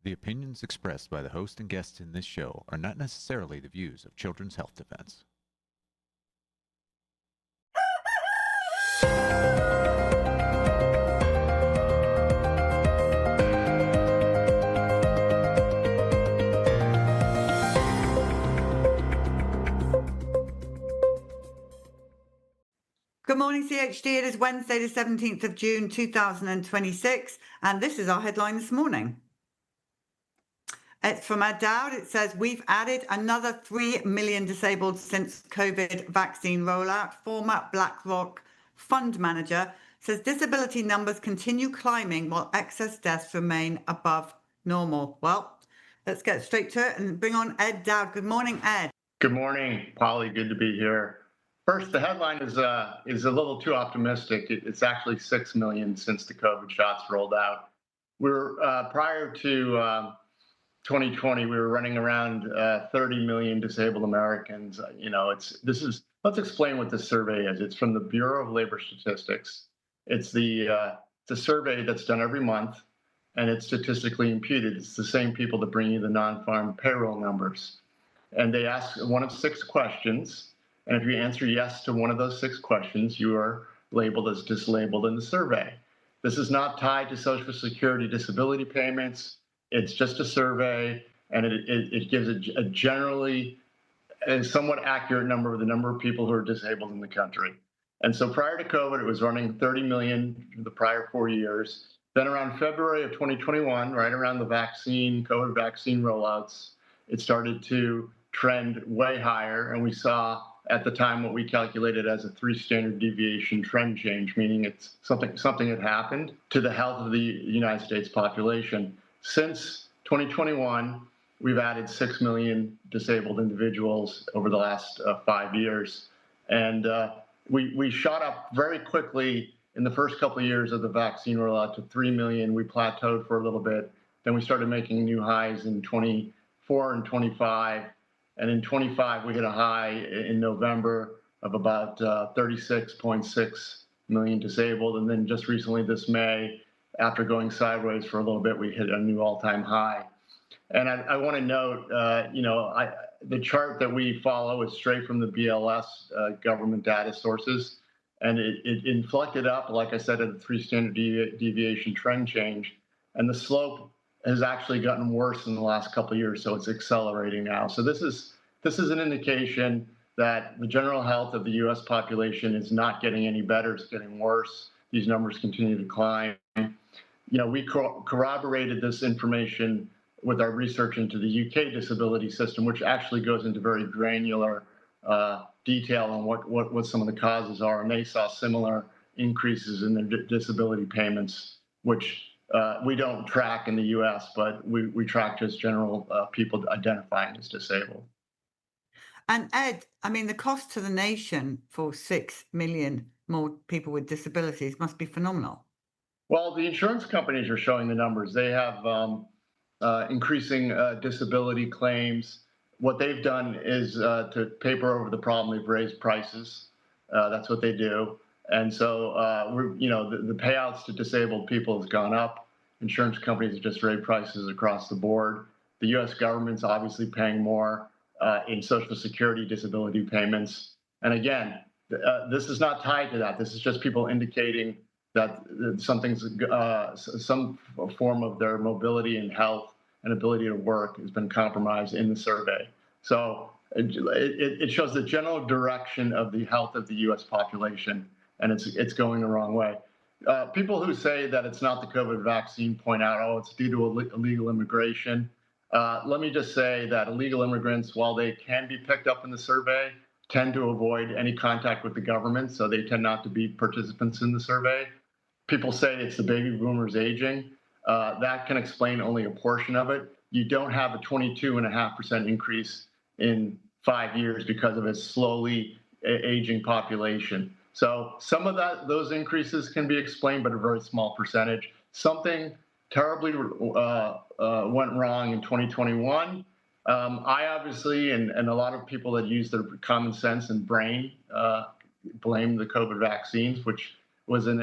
The opinions expressed by the host and guests in this show are not necessarily the views of Children's Health Defense. Good morning, CHD. It is Wednesday, the 17th of June, 2026, and this is our headline this morning. It's from Ed Dowd. It says, we've added another 3 million disabled since COVID vaccine rollout. Former BlackRock fund manager says disability numbers continue climbing while excess deaths remain above normal. Well, let's get straight to it and bring on Ed Dowd. Good morning, Ed. Good morning, Polly. Good to be here. First, the headline is a little too optimistic. It's actually 6 million since the COVID shots rolled out. We're prior to 2020, we were running around 30 million disabled Americans. Let's explain what this survey is. It's from the Bureau of Labor Statistics. It's the survey that's done every month, and it's statistically imputed. It's the same people that bring you the non-farm payroll numbers. And they ask one of 6 questions. And if you answer yes to one of those 6 questions, you are labeled as disabled in the survey. This is not tied to Social Security disability payments. It's just a survey, and it gives a generally a somewhat accurate number of the number of people who are disabled in the country. And so prior to COVID, it was running 30 million the prior 4 years. Then around February of 2021, right around the COVID vaccine rollouts, it started to trend way higher, and we saw at the time what we calculated as a 3 standard deviation trend change, meaning it's something had happened to the health of the United States population. Since 2021, we've added 6 million disabled individuals over the last 5 years. And we shot up very quickly in the first couple of years of the vaccine rollout to 3 million. We plateaued for a little bit. Then we started making new highs in 24 and 25. And in 25, we hit a high in November of about 36.6 million disabled. And then just recently this May, after going sideways for a little bit, we hit a new all-time high. And I want to note, the chart that we follow is straight from the BLS government data sources. And it inflected up, like I said, at a 3 standard deviation trend change. And the slope has actually gotten worse in the last couple of years, so it's accelerating now. So this is an indication that the general health of the U.S. population is not getting any better; it's getting worse. These numbers continue to climb. We corroborated this information with our research into the UK disability system, which actually goes into very granular detail on what some of the causes are, and they saw similar increases in their disability payments, which we don't track in the U.S., but we track just general people identifying as disabled. And Ed, the cost to the nation for 6 million more people with disabilities must be phenomenal. Well, the insurance companies are showing the numbers. They have increasing disability claims. What they've done is to paper over the problem, they've raised prices. That's what they do. And so, the payouts to disabled people has gone up. Insurance companies have just raised prices across the board. The U.S. government's obviously paying more in Social Security disability payments. And again, this is not tied to that. This is just people indicating that some form of their mobility and health and ability to work has been compromised in the survey. So it shows the general direction of the health of the U.S. population, and it's going the wrong way. People who say that it's not the COVID vaccine point out, it's due to illegal immigration. Let me just say that illegal immigrants, while they can be picked up in the survey, tend to avoid any contact with the government, so they tend not to be participants in the survey. People say it's the baby boomers aging. That can explain only a portion of it. You don't have a 22.5% increase in 5 years because of a slowly aging population. So some of those increases can be explained, but a very small percentage. Something terribly went wrong in 2021. I obviously, and a lot of people that use their common sense and brain, blame the COVID vaccines, which was an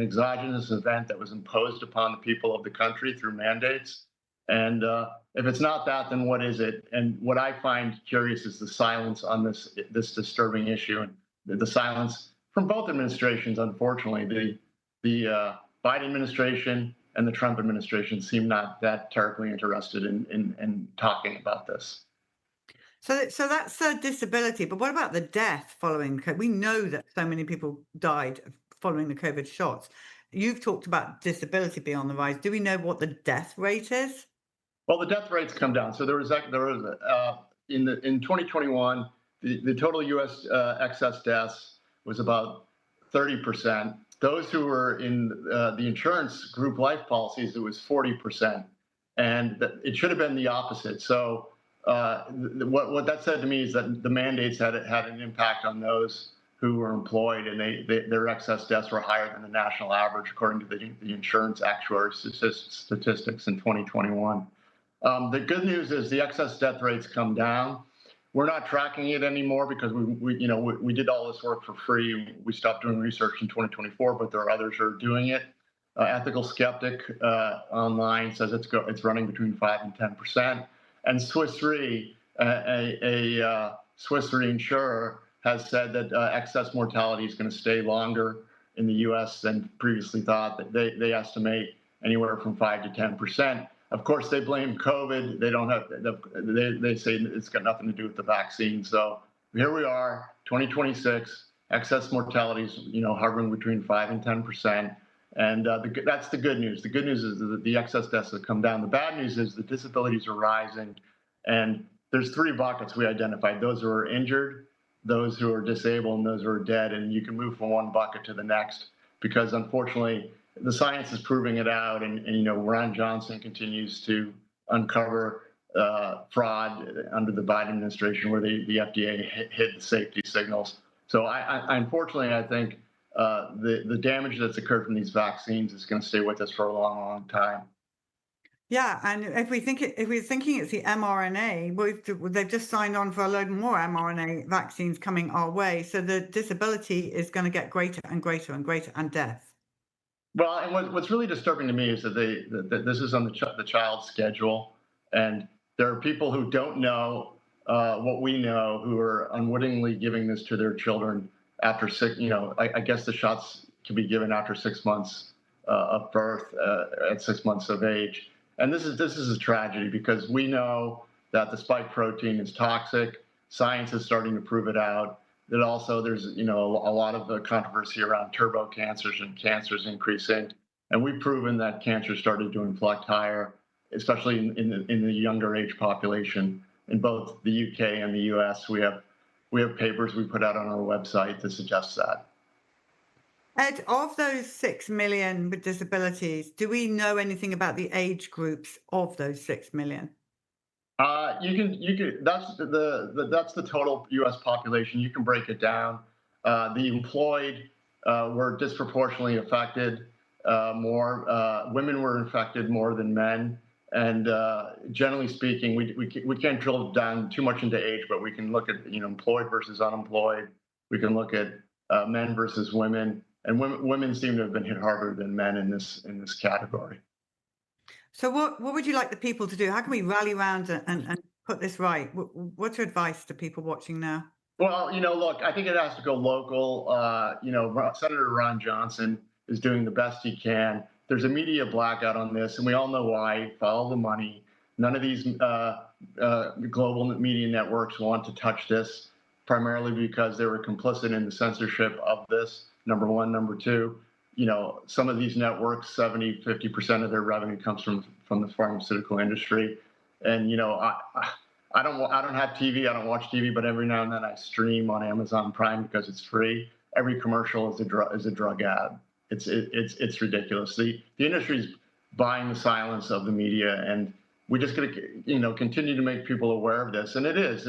exogenous event that was imposed upon the people of the country through mandates. And if it's not that, then what is it? And what I find curious is the silence on this disturbing issue, and the silence from both administrations. Unfortunately, the Biden administration and the Trump administration seem not that terribly interested in talking about this. So that's disability, but what about the death following COVID? We know that so many people died following the COVID shots. You've talked about disability being on the rise. Do we know what the death rate is? Well, the death rates come down. So in 2021, the total U.S. Excess deaths was about 30%. Those who were in the insurance group life policies, it was 40%, and it should have been the opposite. So what that said to me is that the mandates had an impact on those who were employed, and their excess deaths were higher than the national average, according to the insurance actuary statistics in 2021. The good news is the excess death rates come down. We're not tracking it anymore because we did all this work for free. We stopped doing research in 2024, but there are others who are doing it. Ethical Skeptic online says it's running between 5 and 10%. And Swiss Re, a Swiss reinsurer, has said that excess mortality is going to stay longer in the U.S. than previously thought. That they estimate anywhere from 5 to 10%. Of course, they blame COVID. They don't have. They say it's got nothing to do with the vaccine. So here we are, 2026. Excess mortality is hovering between 5 and 10%, and that's the good news. The good news is that the excess deaths have come down. The bad news is the disabilities are rising, and there's 3 buckets we identified: those who are injured, those who are disabled, and those who are dead. And you can move from one bucket to the next because, unfortunately, the science is proving it out, and Ron Johnson continues to uncover fraud under the Biden administration, where the FDA hid the safety signals. So, unfortunately, I think the damage that's occurred from these vaccines is going to stay with us for a long, long time. Yeah, and if we're thinking it's the mRNA, they've just signed on for a load more mRNA vaccines coming our way. So the disability is going to get greater and greater and greater, and death. Well, and what's really disturbing to me is that this is on the child's schedule, and there are people who don't know what we know, who are unwittingly giving this to their children after 6. I guess the shots can be given after 6 months of birth, at 6 months of age, and this is a tragedy because we know that the spike protein is toxic. Science is starting to prove it out. That also there's a lot of the controversy around turbo cancers and cancers increasing, and we've proven that cancer started to inflect higher, especially in the younger age population. In both the UK and the US, we have papers we put out on our website to suggest that. Ed, of those 6 million with disabilities, do we know anything about the age groups of those 6 million? You can. That's the total U.S. population. You can break it down. The employed were disproportionately affected more. Women were infected more than men. And generally speaking, we can't drill down too much into age, but we can look at employed versus unemployed. We can look at men versus women, and women seem to have been hit harder than men in this category. So what would you like the people to do? How can we rally around and put this right? What's your advice to people watching now? Well, look, I think it has to go local. Senator Ron Johnson is doing the best he can. There's a media blackout on this, and we all know why. Follow the money. None of these global media networks want to touch this, primarily because they were complicit in the censorship of this, number one. Number two, some of these networks, 50% of their revenue comes from the pharmaceutical industry. And, I don't have TV. I don't watch TV, but every now and then I stream on Amazon Prime because it's free. Every commercial is a drug ad. It's ridiculous. The industry's buying the silence of the media, and we're just going to, continue to make people aware of this. And it is.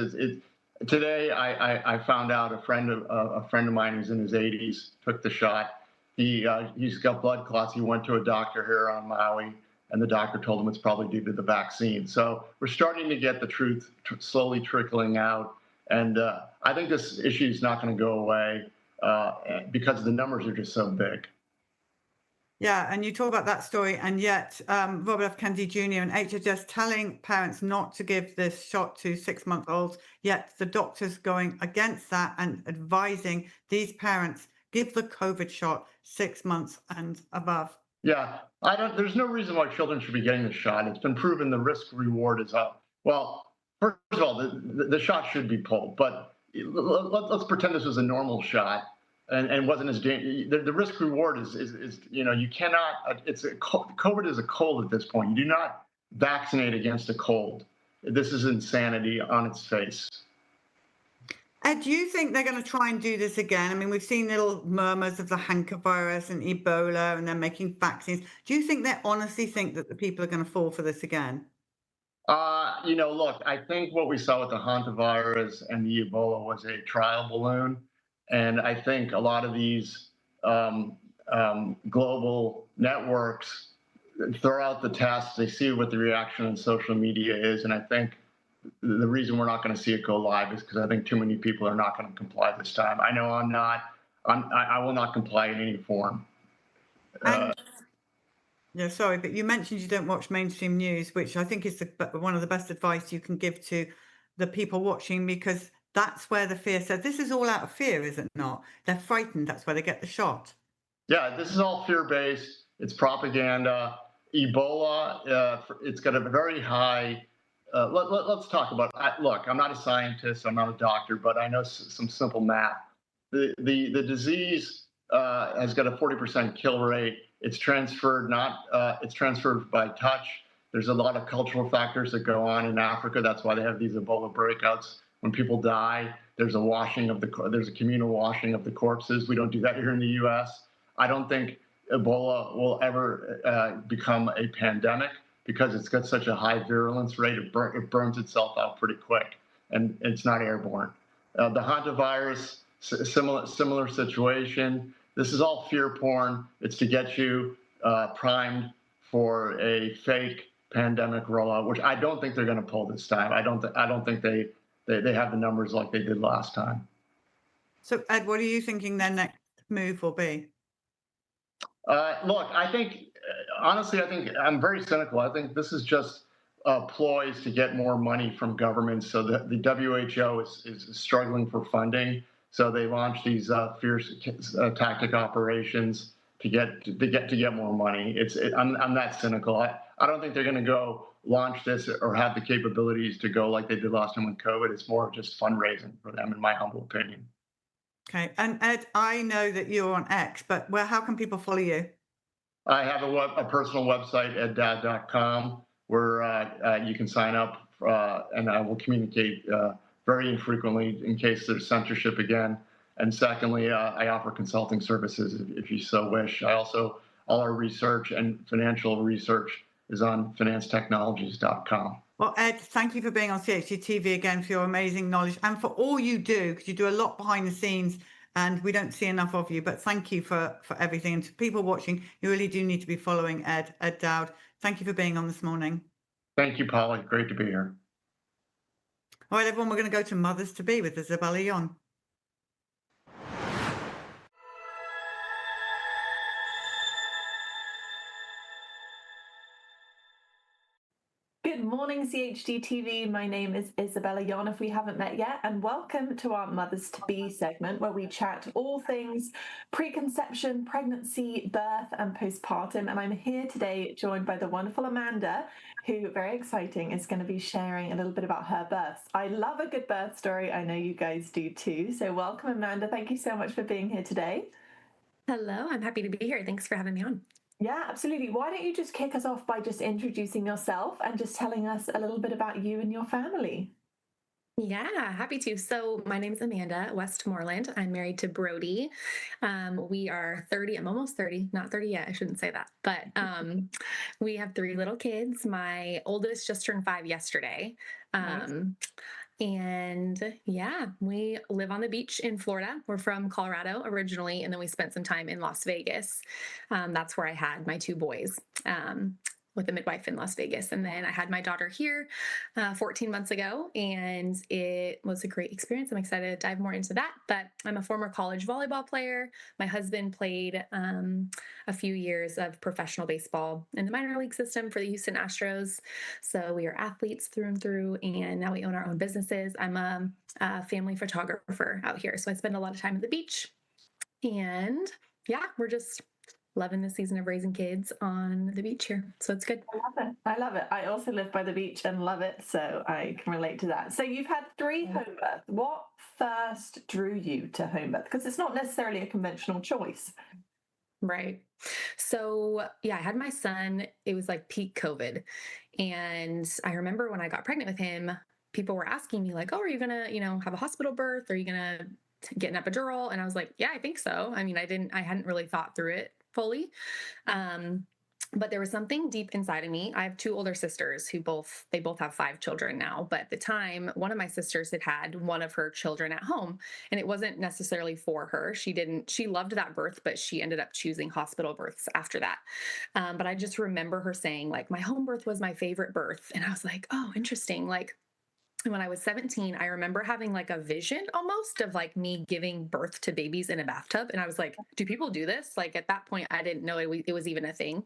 Today, I found out a friend of mine who's in his 80s took the shot. He's got blood clots. He went to a doctor here on Maui, and the doctor told him it's probably due to the vaccine. So we're starting to get the truth slowly trickling out. And I think this issue is not going to go away because the numbers are just so big. Yeah, and you talk about that story, and yet Robert F. Kennedy Jr. and HHS telling parents not to give this shot to 6-month-olds, yet the doctors going against that and advising these parents give the COVID shot 6 months and above. Yeah, I don't. There's no reason why children should be getting the shot. It's been proven the risk reward is up. Well, first of all, the shot should be pulled, but let's pretend this was a normal shot and wasn't as dangerous. The risk reward is you cannot. COVID is a cold at this point. You do not vaccinate against a cold. This is insanity on its face. Ed, do you think they're going to try and do this again? I mean, we've seen little murmurs of the Hantavirus and Ebola, and they're making vaccines. Do you think they honestly think that the people are going to fall for this again? Look, I think what we saw with the Hantavirus and the Ebola was a trial balloon. And I think a lot of these global networks throw out the tests, they see what the reaction on social media is. And I think the reason we're not going to see it go live is because I think too many people are not going to comply this time. I know I'm not. I will not comply in any form. And yeah, sorry, but you mentioned you don't watch mainstream news, which I think is one of the best advice you can give to the people watching, because that's where the fear says this is all out of fear, is it not? They're frightened. That's where they get the shot. Yeah, this is all fear-based. It's propaganda. Ebola, it's got a very high. Let's talk about. Look, I'm not a scientist. I'm not a doctor, but I know some simple math. The disease has got a 40% kill rate. It's transferred it's transferred by touch. There's a lot of cultural factors that go on in Africa. That's why they have these Ebola breakouts. When people die, there's a communal washing of the corpses. We don't do that here in the U.S. I don't think Ebola will ever become a pandemic because it's got such a high virulence rate. It burns itself out pretty quick, and it's not airborne. The Hantavirus, similar situation. This is all fear porn. It's to get you primed for a fake pandemic rollout, which I don't think they're going to pull this time. I don't think they have the numbers like they did last time. So, Ed, what are you thinking their next move will be? Look, honestly, I think I'm very cynical. I think this is just ploys to get more money from governments. So the WHO is struggling for funding. So they launch these fierce tactic operations to get more money. I'm that cynical. I don't think they're going to go launch this or have the capabilities to go like they did last time with COVID. It's more just fundraising for them, in my humble opinion. Okay. And Ed, I know that you're on X, but how can people follow you? I have a personal website, eddowd.com, where you can sign up, and I will communicate very infrequently in case there's censorship again. And secondly, I offer consulting services if you so wish. All our research and financial research is on financetechnologies.com. Well, Ed, thank you for being on CHD-TV again, for your amazing knowledge and for all you do, because you do a lot behind the scenes and we don't see enough of you. But thank you for everything. And to people watching, you really do need to be following Ed Dowd. Thank you for being on this morning. Thank you, Polly. Great to be here. All right, everyone, we're going to go to Mothers to Be with Isabella Yon. Good morning, CHD TV. My name is Isabella Yon, if we haven't met yet, and welcome to our Mothers to Be segment, where we chat all things preconception, pregnancy, birth, and postpartum. And I'm here today joined by the wonderful Amanda, who, very exciting, is going to be sharing a little bit about her births. I love a good birth story. I know you guys do too. So welcome, Amanda. Thank you so much for being here today. Hello, I'm happy to be here. Thanks for having me on. Yeah, absolutely. Why don't you just kick us off by just introducing yourself and just telling us a little bit about you and your family? Yeah, happy to. So my name is Amanda Westmoreland. I'm married to Brody. We are 30. I'm almost 30, not 30 yet. I shouldn't say that. But we have 3 little kids. My oldest just turned 5 yesterday. Nice. And yeah, we live on the beach in Florida. We're from Colorado originally, and then we spent some time in Las Vegas. That's where I had my 2 boys. with a midwife in Las Vegas. And then I had my daughter here 14 months ago, and it was a great experience. I'm excited to dive more into that. But I'm a former college volleyball player. My husband played a few years of professional baseball in the minor league system for the Houston Astros. So we are athletes through and through, and now we own our own businesses. I'm a family photographer out here. So I spend a lot of time at the beach. And yeah, we're just loving the season of raising kids on the beach here. So it's good. I love it. I love it. I also live by the beach and love it. So I can relate to that. So you've had 3 home births. What first drew you to home birth? Because it's not necessarily a conventional choice. Right. So yeah, I had my son. It was like peak COVID. And I remember when I got pregnant with him, people were asking me like, oh, are you going to, have a hospital birth? Are you going to get an epidural? And I was like, yeah, I think so. I mean, I hadn't really thought through it fully. But there was something deep inside of me. I have 2 older sisters who both have 5 children now. But at the time, one of my sisters had one of her children at home, and it wasn't necessarily for her. She loved that birth, but she ended up choosing hospital births after that. But I just remember her saying like, my home birth was my favorite birth. And I was like, oh, interesting. Like, when I was 17, I remember having like a vision almost of like me giving birth to babies in a bathtub. And I was like, do people do this? Like at that point, I didn't know it was even a thing.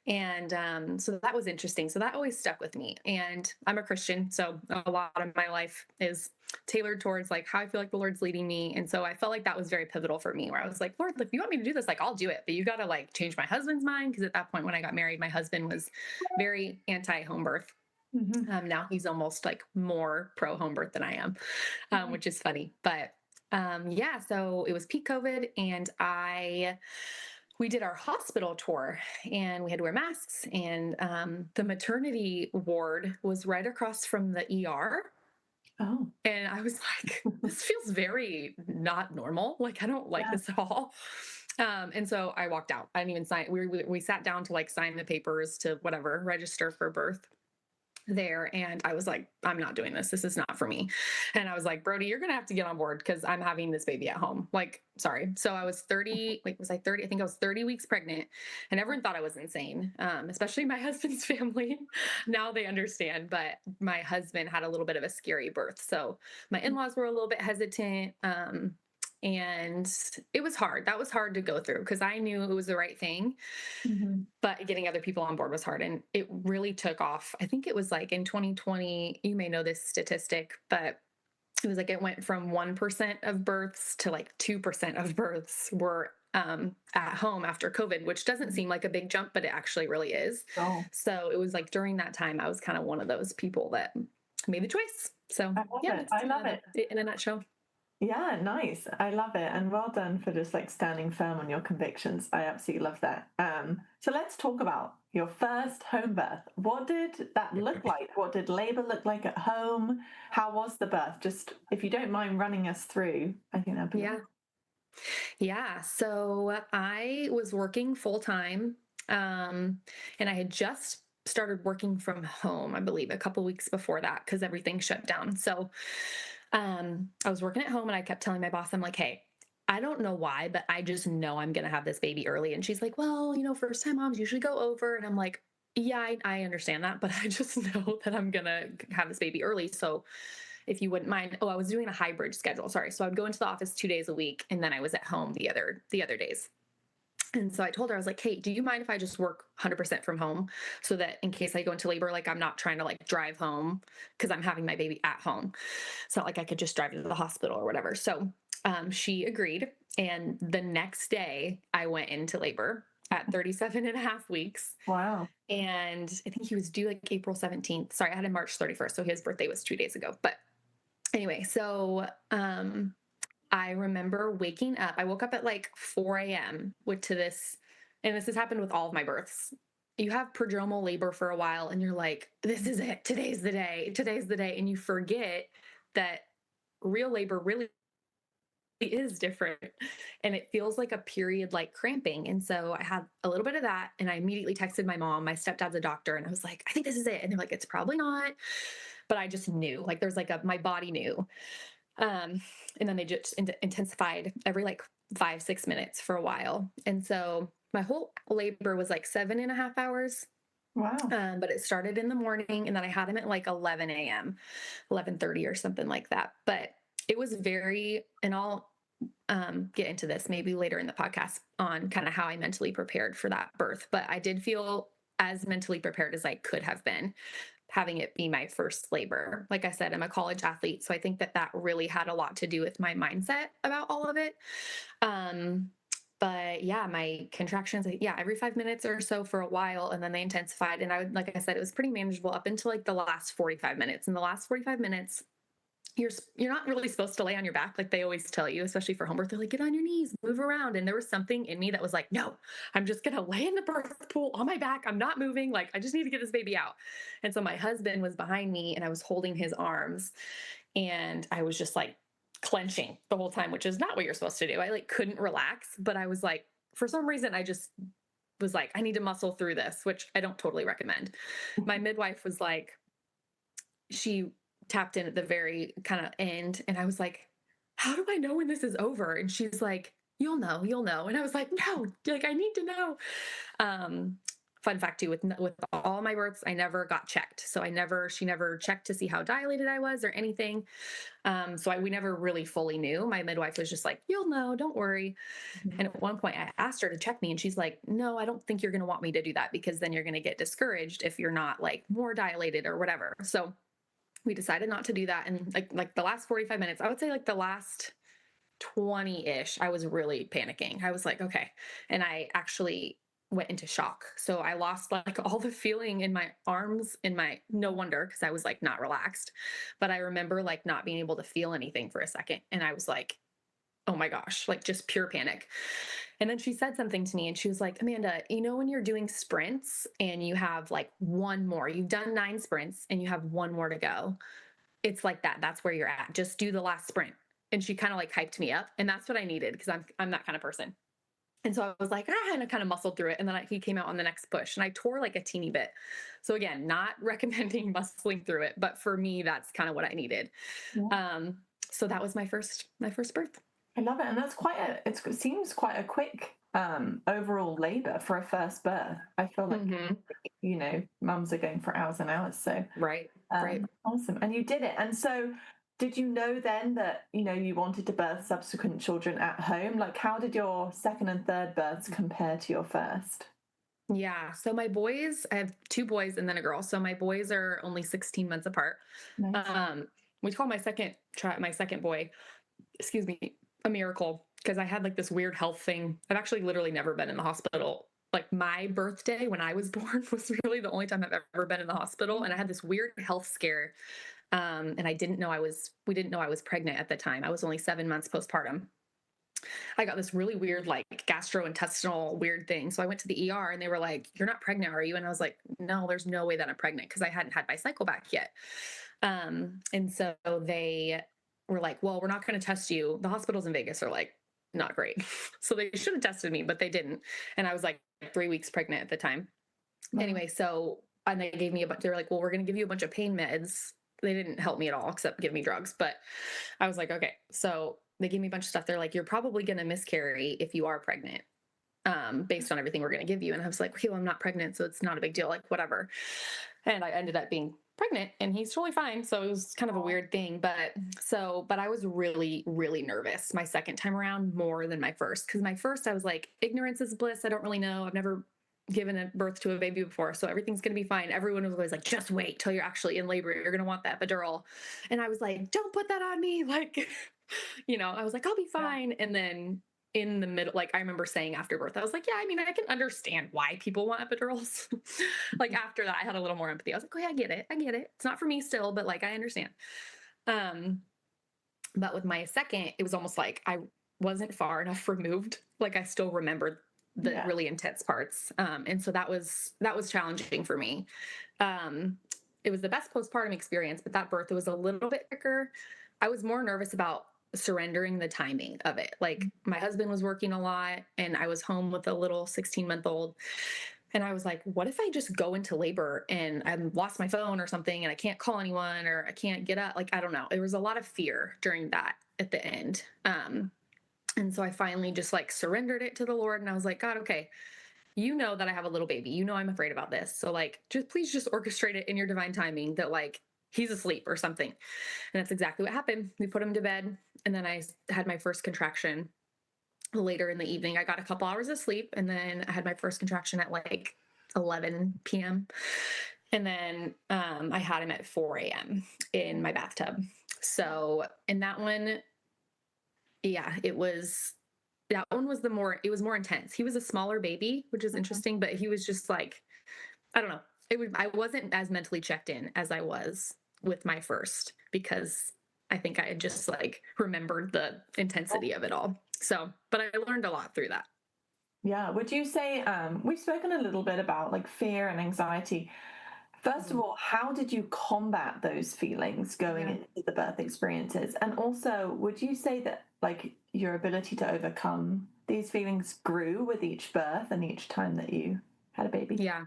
And so that was interesting. So that always stuck with me. And I'm a Christian. So a lot of my life is tailored towards like how I feel like the Lord's leading me. And so I felt like that was very pivotal for me, where I was like, Lord, if you want me to do this, like I'll do it. But you got to like change my husband's mind. Because at that point when I got married, my husband was very anti-home birth. Now he's almost like more pro home birth than I am, which is funny. But yeah, so it was peak COVID, and we did our hospital tour, and we had to wear masks, and the maternity ward was right across from the ER. Oh. And I was like, this feels very not normal. Like, I don't like this at all. And so I walked out. I didn't even sign. We sat down to like sign the papers to whatever, register for birth there. And I was like, I'm not doing this. This is not for me. And I was like, Brody, you're going to have to get on board because I'm having this baby at home. Like, sorry. So I was 30, like, was I 30? I think I was 30 weeks pregnant, and everyone thought I was insane. Especially my husband's family. Now they understand, but my husband had a little bit of a scary birth. So my in-laws were a little bit hesitant. And it was hard. That was hard to go through because I knew it was the right thing, but getting other people on board was hard. And it really took off. I think it was like in 2020, you may know this statistic, but it was like it went from 1% of births to like 2% of births were at home after COVID, which doesn't seem like a big jump, but it actually really is. Oh. So it was like during that time, I was kind of one of those people that made the choice. So I love it. In a nutshell. Yeah, nice. I love it. And well done for just like standing firm on your convictions. I absolutely love that. So let's talk about your first home birth. What did that look like? What did labor look like at home? How was the birth? Just if you don't mind running us through, I think that'd be Yeah. So I was working full time, and I had just started working from home, I believe, a couple weeks before that because everything shut down. So I was working at home, and I kept telling my boss, I'm like, hey, I don't know why, but I just know I'm going to have this baby early. And she's like, well, first time moms usually go over. And I'm like, yeah, I understand that, but I just know that I'm going to have this baby early. So if you wouldn't mind. I was doing a hybrid schedule. Sorry. So I would go into the office 2 days a week, and then I was at home the other days. And so I told her, I was like, hey, do you mind if I just work 100% from home so that in case I go into labor, like I'm not trying to like drive home because I'm having my baby at home. It's not like I could just drive to the hospital or whatever. So she agreed. And the next day I went into labor at 37 and a half weeks. Wow. And I think he was due like April 17th. Sorry, I had him March 31st. So his birthday was 2 days ago. But anyway, so I remember waking up. I woke up at like 4 a.m. to this, and this has happened with all of my births. You have prodromal labor for a while, and you're like, this is it. Today's the day. And you forget that real labor really is different, and it feels like a period like cramping. And so I had a little bit of that, and I immediately texted my mom. My stepdad's a doctor, and I was like, I think this is it. And they're like, it's probably not. But I just knew, like, there's like my body knew. And then they just intensified every like 5-6 minutes for a while. And so my whole labor was like 7.5 hours. Wow. But it started in the morning, and then I had him at like 11 a.m., 11:30 or something like that. But it was very, and I'll get into this maybe later in the podcast on kind of how I mentally prepared for that birth. But I did feel as mentally prepared as I could have been having it be my first labor. Like I said, I'm a college athlete, so I think that that really had a lot to do with my mindset about all of it. But yeah, my contractions, yeah, every 5 minutes or so for a while, and then they intensified. And I would, like I said, it was pretty manageable up until like the last 45 minutes. In the last 45 minutes, you're not really supposed to lay on your back like they always tell you, especially for home birth. They're like, get on your knees, move around. And there was something in me that was like, no, I'm just gonna lay in the birth pool on my back. I'm not moving. Like, I just need to get this baby out. And so my husband was behind me, and I was holding his arms, and I was just like clenching the whole time, which is not what you're supposed to do. I like couldn't relax, but I was like, for some reason, I just was like, I need to muscle through this, which I don't totally recommend. My midwife was like, she tapped in at the very kind of end, and I was like, how do I know when this is over? And she's like, you'll know. And I was like, no, like, I need to know. Fun fact too, with all my births, I never got checked. So she never checked to see how dilated I was or anything. We never really fully knew. My midwife was just like, you'll know, don't worry. Mm-hmm. And at one point I asked her to check me, and she's like, no, I don't think you're going to want me to do that, because then you're going to get discouraged if you're not like more dilated or whatever. So we decided not to do that. And like the last 45 minutes, I would say like the last 20-ish, I was really panicking. I was like, okay. And I actually went into shock. So I lost like all the feeling in my arms, no wonder, because I was like not relaxed. But I remember like not being able to feel anything for a second. And I was like, oh my gosh, like just pure panic. And then she said something to me, and she was like, Amanda, when you're doing sprints and you have like one more, you've done 9 sprints and you have one more to go. It's like that. That's where you're at. Just do the last sprint. And she kind of like hyped me up. And that's what I needed, because I'm that kind of person. And so I was like, I kind of muscled through it. And then he came out on the next push, and I tore like a teeny bit. So again, not recommending muscling through it, but for me, that's kind of what I needed. Yeah. So that was my first birth. I love it. And that's it seems quite a quick overall labor for a first birth. I feel like, mums are going for hours and hours. So right. Awesome. And you did it. And so did you know then that, you wanted to birth subsequent children at home? Like, how did your second and third births compare to your first? Yeah. So my boys, I have 2 boys and then a girl. So my boys are only 16 months apart. Nice. We call my second boy, a miracle, because I had like this weird health thing. I've actually literally never been in the hospital. Like, my birthday when I was born was really the only time I've ever been in the hospital. And I had this weird health scare. And we didn't know I was pregnant at the time. I was only 7 months postpartum. I got this really weird, like gastrointestinal weird thing. So I went to the ER, and they were like, you're not pregnant, are you? And I was like, no, there's no way that I'm pregnant, because I hadn't had my cycle back yet. And so they were like, well, we're not going to test you. The hospitals in Vegas are like, not great. So they should have tested me, but they didn't. And I was like 3 weeks pregnant at the time. Anyway, and they gave me they were like, well, we're going to give you a bunch of pain meds. They didn't help me at all except give me drugs. But I was like, okay. So they gave me a bunch of stuff. They're like, you're probably going to miscarry if you are pregnant, based on everything we're going to give you. And I was like, okay, well, I'm not pregnant, so it's not a big deal, like whatever. And I ended up being pregnant, and he's totally fine. So it was kind of a weird thing, but I was really, really nervous my second time around, more than my first. Cause my first, I was like, ignorance is bliss. I don't really know. I've never given a birth to a baby before, so everything's going to be fine. Everyone was always like, just wait till you're actually in labor. You're going to want that epidural. And I was like, don't put that on me. Like, I was like, I'll be fine. Yeah. And then in the middle, like I remember saying after birth, I was like, yeah, I mean, I can understand why people want epidurals. Like after that, I had a little more empathy. I was like, oh yeah, I get it. It's not for me still, but like, I understand. But with my second, it was almost like I wasn't far enough removed. Like I still remembered the really intense parts. And so that was challenging for me. It was the best postpartum experience, but that birth, it was a little bit quicker. I was more nervous about surrendering the timing of it. Like my husband was working a lot, and I was home with a little 16-month-old. And I was like, what if I just go into labor and I lost my phone or something, and I can't call anyone, or I can't get up? Like, I don't know. There was a lot of fear during that at the end. And so I finally just like surrendered it to the Lord, and I was like, God, okay, you know that I have a little baby. You know I'm afraid about this. So like, just please just orchestrate it in your divine timing that like he's asleep or something. And that's exactly what happened. We put him to bed, and then I had my first contraction later in the evening. I got a couple hours of sleep, and then I had my first contraction at like 11 p.m. And then I had him at 4 a.m. in my bathtub. So, and that one, yeah, that one was it was more intense. He was a smaller baby, which is interesting, but he was just like, I don't know. I wasn't as mentally checked in as I was with my first, because I think I had just like remembered the intensity of it all. So, but I learned a lot through that. Yeah. Would you say, we've spoken a little bit about like fear and anxiety. First of all, how did you combat those feelings going into the birth experiences? And also, would you say that like your ability to overcome these feelings grew with each birth and each time that you had a baby? Yeah,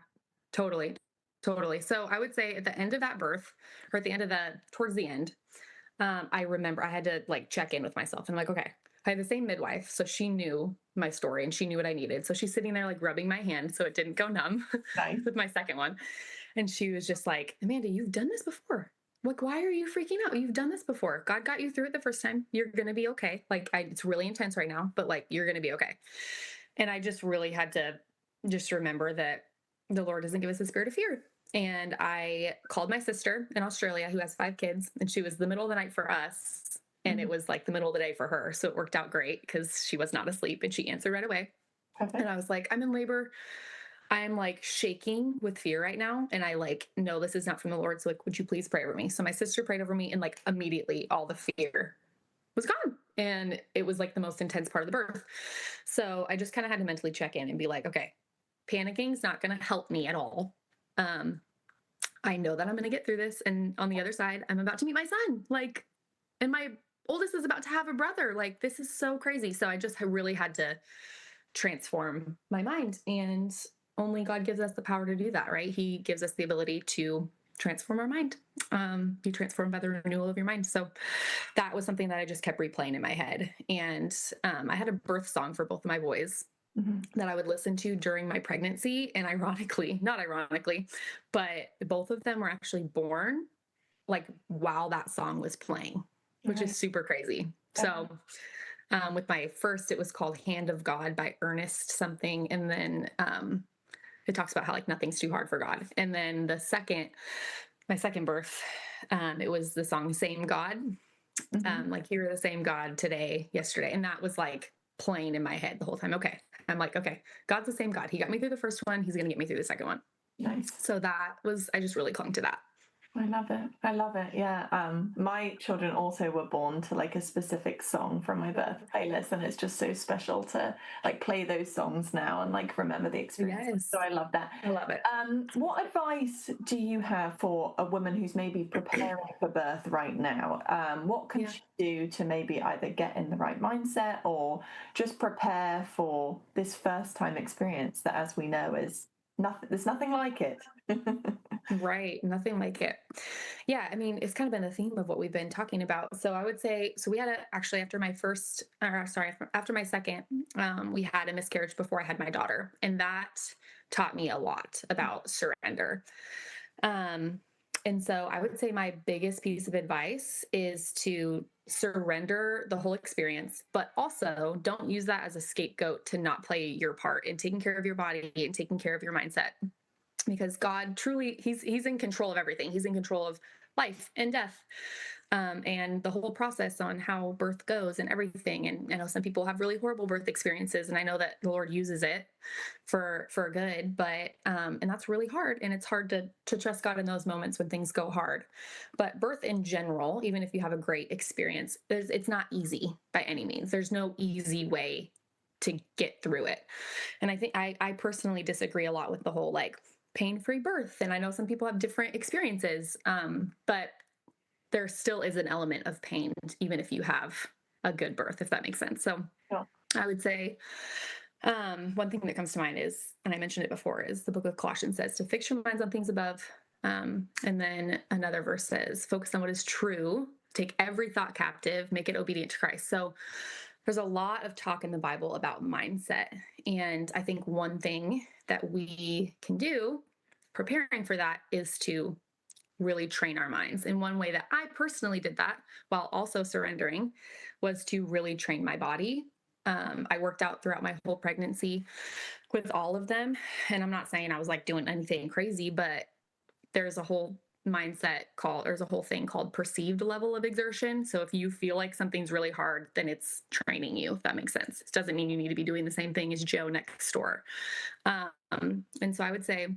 totally. Totally. So I would say at the end of that birth, or at the end of towards the end, I remember I had to like check in with myself, and I'm like, okay, I had the same midwife. So she knew my story and she knew what I needed. So she's sitting there like rubbing my hand so it didn't go numb Nice. with my second one. And she was just like, Amanda, you've done this before. Like, why are you freaking out? You've done this before. God got you through it the first time. You're going to be okay. Like, it's really intense right now, but like, you're going to be okay. And I just really had to just remember that the Lord doesn't give us a spirit of fear. And I called my sister in Australia who has 5 kids, and she was the middle of the night for us. And it was like the middle of the day for her. So it worked out great because she was not asleep, and she answered right away. Perfect. And I was like, I'm in labor. I'm like shaking with fear right now. And I like, no, this is not from the Lord. So like, would you please pray over me? So my sister prayed over me, and like immediately all the fear was gone. And it was like the most intense part of the birth. So I just kind of had to mentally check in and be like, okay, panicking is not going to help me at all. I know that I'm going to get through this. And on the other side, I'm about to meet my son. Like, and my oldest is about to have a brother. Like, this is so crazy. So I really had to transform my mind, and only God gives us the power to do that, right? He gives us the ability to transform our mind. Be transformed by the renewal of your mind. So that was something that I just kept replaying in my head. And I had a birth song for both of my boys that I would listen to during my pregnancy. And not ironically, but both of them were actually born like while that song was playing, which is super crazy. So with my first, it was called Hand of God by Ernest something. And then it talks about how like nothing's too hard for God. And then my second birth, it was the song Same God. Like, you're the same God today, yesterday. And that was like playing in my head the whole time. Okay. I'm like, okay, God's the same God. He got me through the first one. He's going to get me through the second one. Nice. So I just really clung to that. I love it. I love it. Yeah. My children also were born to like a specific song from my birth playlist, and it's just so special to like play those songs now and like remember the experience. Yes. So I love that. I love it. What advice do you have for a woman who's maybe preparing for birth right now? What can she do to maybe either get in the right mindset or just prepare for this first time experience that, as we know, is nothing, there's nothing like it. Right. Nothing like it. Yeah. I mean, it's kind of been the theme of what we've been talking about. So I would say, so we had actually after my second, we had a miscarriage before I had my daughter. And that taught me a lot about surrender. And so I would say my biggest piece of advice is to surrender the whole experience, but also don't use that as a scapegoat to not play your part in taking care of your body and taking care of your mindset. Because God truly, he's in control of everything. He's in control of life and death, and the whole process on how birth goes and everything. And I know some people have really horrible birth experiences, and I know that the Lord uses it for good, but and that's really hard. And it's hard to trust God in those moments when things go hard. But birth in general, even if you have a great experience, it's not easy by any means. There's no easy way to get through it. And I think I personally disagree a lot with the whole like pain-free birth. And I know some people have different experiences, but there still is an element of pain, even if you have a good birth, if that makes sense. So I would say one thing that comes to mind is, and I mentioned it before, is the book of Colossians says to fix your minds on things above. And then another verse says, focus on what is true, take every thought captive, make it obedient to Christ. So there's a lot of talk in the Bible about mindset. And I think one thing that we can do preparing for that is to really train our minds. And one way that I personally did that while also surrendering was to really train my body. I worked out throughout my whole pregnancy with all of them. And I'm not saying I was like doing anything crazy, but there's a whole there's a whole thing called perceived level of exertion. So if you feel like something's really hard, then it's training you, if that makes sense. It doesn't mean you need to be doing the same thing as Joe next door. And so I would say,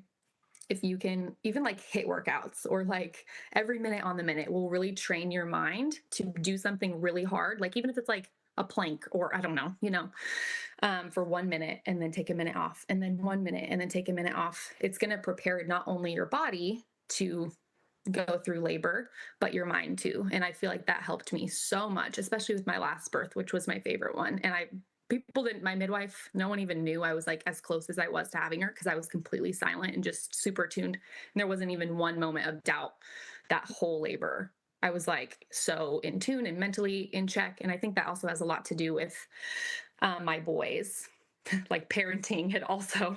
if you can even like hit workouts or like every minute on the minute will really train your mind to do something really hard. Like even if it's like a plank or I don't know, for 1 minute and then take a minute off and then 1 minute and then take a minute off. It's going to prepare not only your body to go through labor, but your mind too. And I feel like that helped me so much, especially with my last birth, which was my favorite one. And my midwife, no one even knew I was like as close as I was to having her because I was completely silent and just super tuned. And there wasn't even one moment of doubt that whole labor. I was like so in tune and mentally in check. And I think that also has a lot to do with my boys. Like parenting had also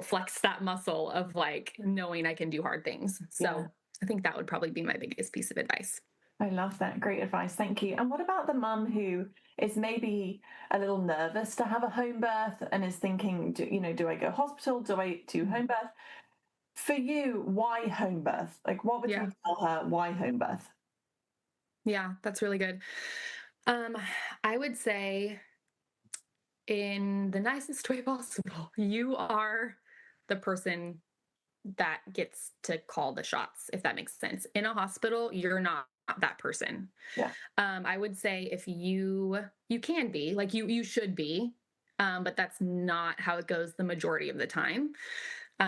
flexed that muscle of like knowing I can do hard things. So I think that would probably be my biggest piece of advice. I love that. Great advice. Thank you. And what about the mum who is maybe a little nervous to have a home birth and is thinking, do I go hospital? Do I do home birth? For you, why home birth? Like, what would you tell her? Why home birth? Yeah, that's really good. I would say, in the nicest way possible, you are the person that gets to call the shots, if that makes sense. In a hospital, you're not that person. Yeah. I would say if you can be, like you should be, but that's not how it goes the majority of the time.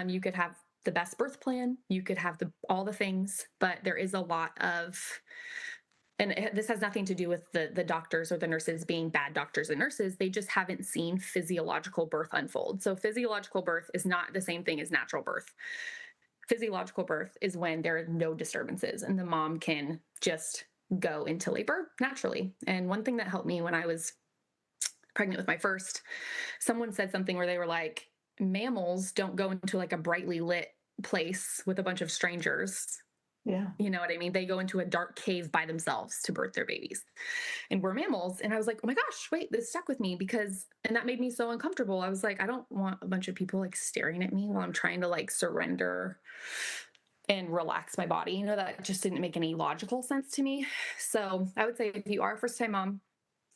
You could have the best birth plan, you could have all the things, but there is a lot of, and this has nothing to do with the doctors or the nurses being bad doctors and nurses. They just haven't seen physiological birth unfold. So physiological birth is not the same thing as natural birth. Physiological birth is when there are no disturbances and the mom can just go into labor naturally. And one thing that helped me when I was pregnant with my first, someone said something where they were like, mammals don't go into like a brightly lit place with a bunch of strangers. Yeah. You know what I mean? They go into a dark cave by themselves to birth their babies. And we're mammals. And I was like, oh my gosh, wait, this stuck with me and that made me so uncomfortable. I was like, I don't want a bunch of people like staring at me while I'm trying to like surrender and relax my body. That just didn't make any logical sense to me. So I would say if you are a first-time mom,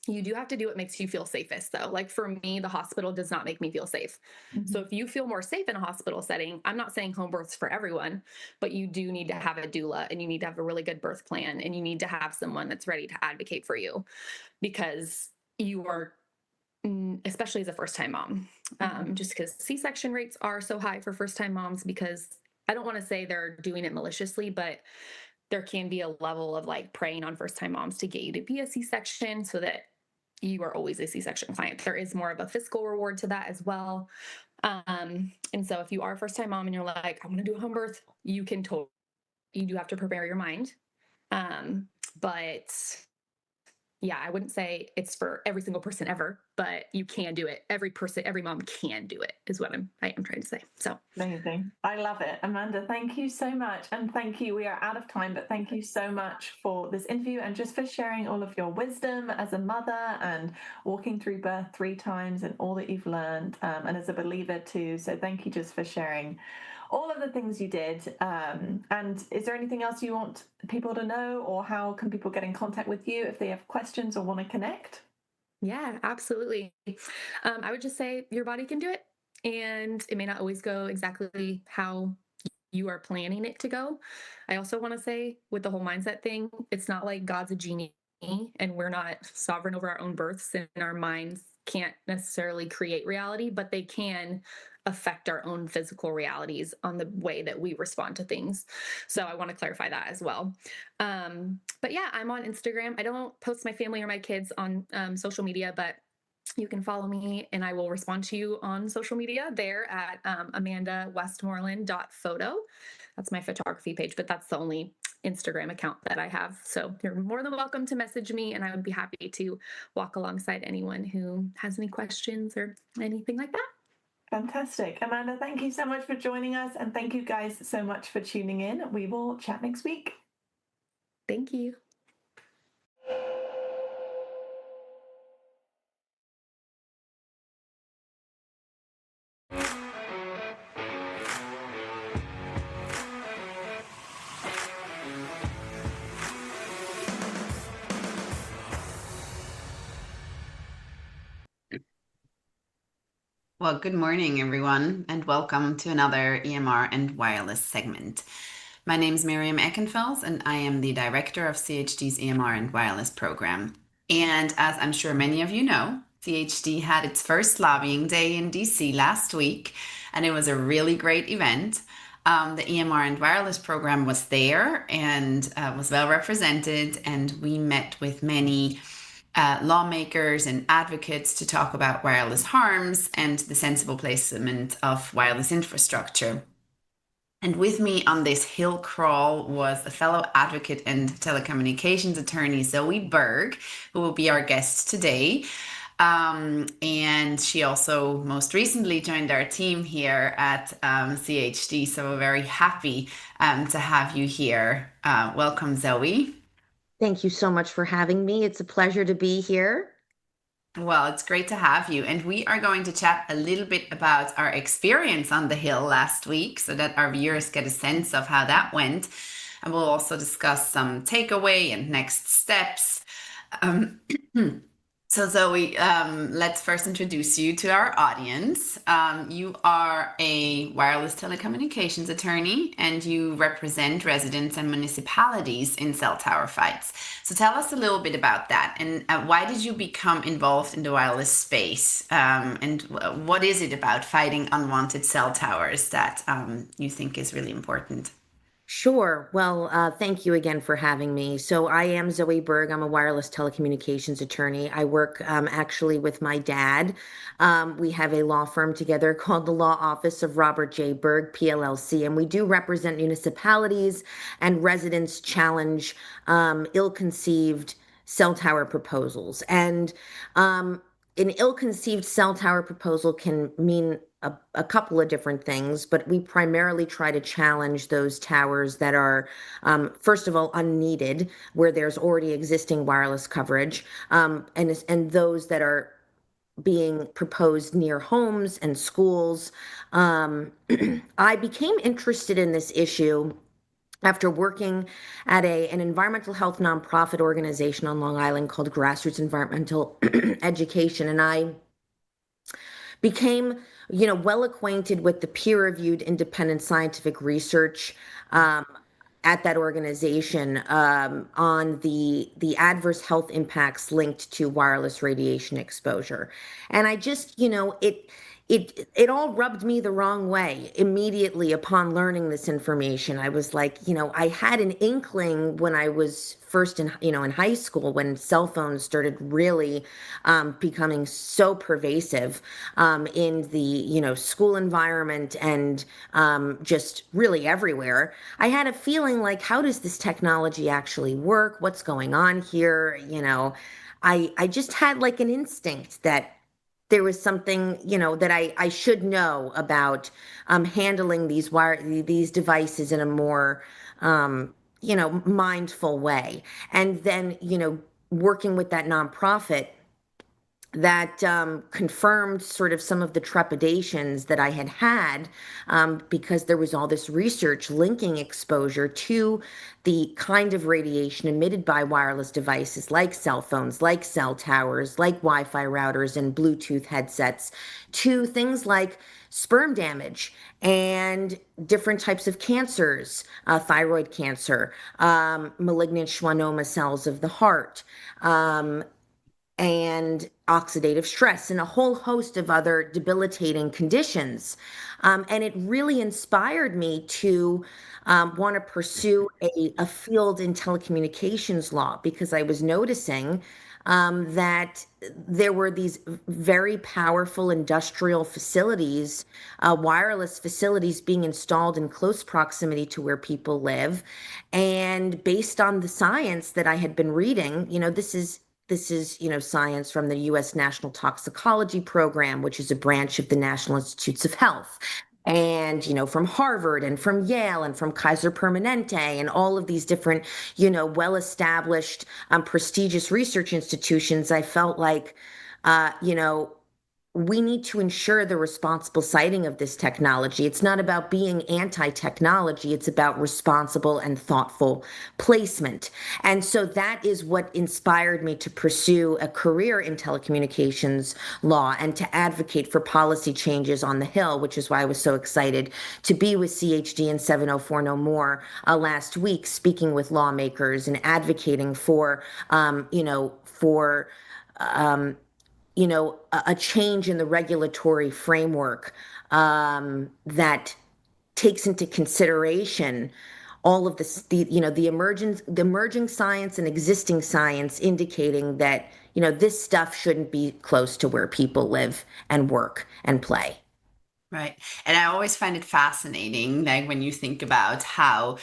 you do have to do what makes you feel safest though. Like for me, the hospital does not make me feel safe. Mm-hmm. So if you feel more safe in a hospital setting, I'm not saying home birth's for everyone, but you do need to have a doula and you need to have a really good birth plan and you need to have someone that's ready to advocate for you because you are, especially as a first-time mom, just because C-section rates are so high for first-time moms, because I don't want to say they're doing it maliciously, but there can be a level of like preying on first-time moms to get you to be a C-section so that you are always a C-section client. There is more of a fiscal reward to that as well. And so if you are a first-time mom and you're like, I want to do a home birth, you do have to prepare your mind. But yeah, I wouldn't say it's for every single person ever, but you can do it. Every mom can do it is what I am trying to say. So amazing. I love it. Amanda, thank you so much. And thank you. We are out of time, but thank you so much for this interview and just for sharing all of your wisdom as a mother and walking through birth 3 times and all that you've learned, and as a believer too. So thank you just for sharing all of the things you did. And is there anything else you want people to know, or how can people get in contact with you if they have questions or want to connect? Yeah, absolutely. I would just say your body can do it, and it may not always go exactly how you are planning it to go. I also want to say with the whole mindset thing, it's not like God's a genie and we're not sovereign over our own births, and our minds can't necessarily create reality, but they can affect our own physical realities on the way that we respond to things. So I want to clarify that as well. But yeah, I'm on Instagram. I don't post my family or my kids on social media, but you can follow me and I will respond to you on social media there at amandawestmoreland.photo. That's my photography page, but that's the only Instagram account that I have. So you're more than welcome to message me, and I would be happy to walk alongside anyone who has any questions or anything like that. Fantastic. Amanda, thank you so much for joining us. And thank you guys so much for tuning in. We will chat next week. Thank you. Well, good morning, everyone, and welcome to another EMR and wireless segment. My name is Miriam Eckenfelder, and I am the director of CHD's EMR and wireless program. And as I'm sure many of you know, CHD had its first lobbying day in DC last week, and it was a really great event. The EMR and wireless program was there and was well represented, and we met with many lawmakers and advocates to talk about wireless harms and the sensible placement of wireless infrastructure. And with me on this hill crawl was a fellow advocate and telecommunications attorney, Zoe Berg, who will be our guest today. And she also most recently joined our team here at CHD. So we're very happy to have you here. Welcome, Zoe. Thank you so much for having me. It's a pleasure to be here. Well, it's great to have you. And we are going to chat a little bit about our experience on the Hill last week so that our viewers get a sense of how that went. And we'll also discuss some takeaway and next steps. So Zoe, let's first introduce you to our audience. You are a wireless telecommunications attorney and you represent residents and municipalities in cell tower fights. So tell us a little bit about that and why did you become involved in the wireless space? And what is it about fighting unwanted cell towers that you think is really important? Sure. Well, thank you again for having me. So I am Zoe Berg. I'm a wireless telecommunications attorney. I work actually with my dad. We have a law firm together called the Law Office of Robert J. Berg, PLLC, and we do represent municipalities and residents challenge ill-conceived cell tower proposals. And an ill-conceived cell tower proposal can mean a couple of different things, but we primarily try to challenge those towers that are, first of all, unneeded, where there's already existing wireless coverage, and those that are being proposed near homes and schools. I became interested in this issue after working at an environmental health nonprofit organization on Long Island called Grassroots Environmental Education, and I became well acquainted with the peer-reviewed independent scientific research at that organization on the adverse health impacts linked to wireless radiation exposure. And I just, it all rubbed me the wrong way immediately upon learning this information. I was like, I had an inkling when I was first in high school, when cell phones started really becoming so pervasive in the, school environment and just really everywhere. I had a feeling like, how does this technology actually work? What's going on here? I just had like an instinct that there was something, that I should know about handling these devices in a more, mindful way. And then, working with that nonprofit that confirmed sort of some of the trepidations that I had because there was all this research linking exposure to the kind of radiation emitted by wireless devices like cell phones, like cell towers, like Wi-Fi routers and Bluetooth headsets, to things like sperm damage and different types of cancers, thyroid cancer, malignant schwannoma cells of the heart, and oxidative stress and a whole host of other debilitating conditions. And it really inspired me to want to pursue a field in telecommunications law because I was noticing that there were these very powerful industrial facilities, wireless facilities being installed in close proximity to where people live. And based on the science that I had been reading, this is science from the U.S. National Toxicology Program, which is a branch of the National Institutes of Health, and from Harvard and from Yale and from Kaiser Permanente and all of these different well-established prestigious research institutions. I felt like we need to ensure the responsible siting of this technology. It's not about being anti-technology, it's about responsible and thoughtful placement. And so that is what inspired me to pursue a career in telecommunications law and to advocate for policy changes on the Hill, which is why I was so excited to be with CHD and 704 No More last week, speaking with lawmakers and advocating for, a change in the regulatory framework that takes into consideration all of the emerging science and existing science indicating that this stuff shouldn't be close to where people live and work and play. Right. And I always find it fascinating, like when you think about how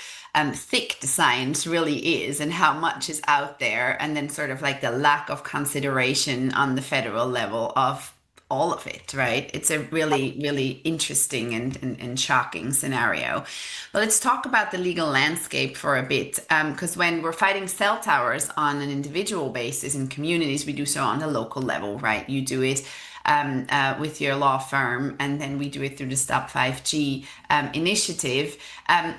thick the science really is and how much is out there, and then sort of like the lack of consideration on the federal level of all of it, right? It's a really, really interesting and shocking scenario. But let's talk about the legal landscape for a bit, because when we're fighting cell towers on an individual basis in communities, we do so on the local level, right? You do it with your law firm, and then we do it through the Stop 5G initiative.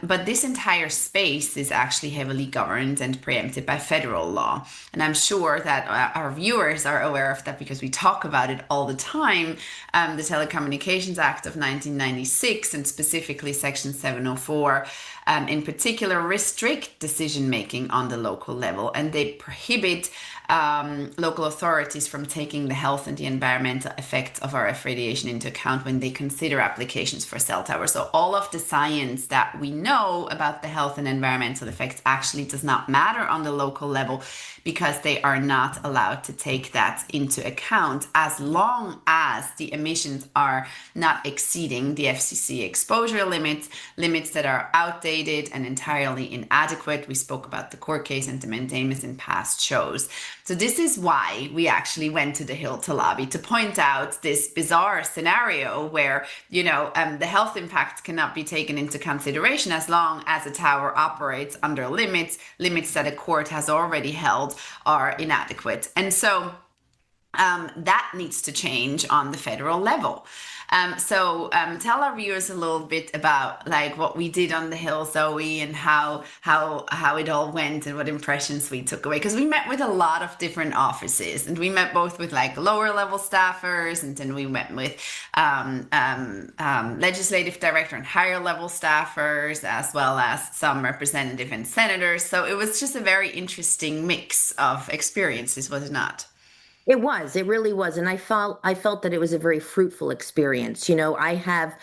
But this entire space is actually heavily governed and preempted by federal law. And I'm sure that our viewers are aware of that because we talk about it all the time. The Telecommunications Act of 1996, and specifically Section 704, in particular, restrict decision making on the local level, and they prohibit local authorities from taking the health and the environmental effects of RF radiation into account when they consider applications for cell towers. So all of the science that we know about the health and environmental effects actually does not matter on the local level because they are not allowed to take that into account as long as the emissions are not exceeding the FCC exposure limits that are outdated and entirely inadequate. We spoke about the court case and the mandamus in past shows. So this is why we actually went to the Hill to lobby, to point out this bizarre scenario where, the health impact cannot be taken into consideration as long as a tower operates under limits that a court has already held are inadequate. And so that needs to change on the federal level. So tell our viewers a little bit about like what we did on the Hill, Zoe, and how it all went and what impressions we took away. Because we met with a lot of different offices, and we met both with like lower level staffers, and then we met with legislative director and higher level staffers, as well as some representative and senators. So it was just a very interesting mix of experiences, was it not? It really was. And I felt that it was a very fruitful experience. I have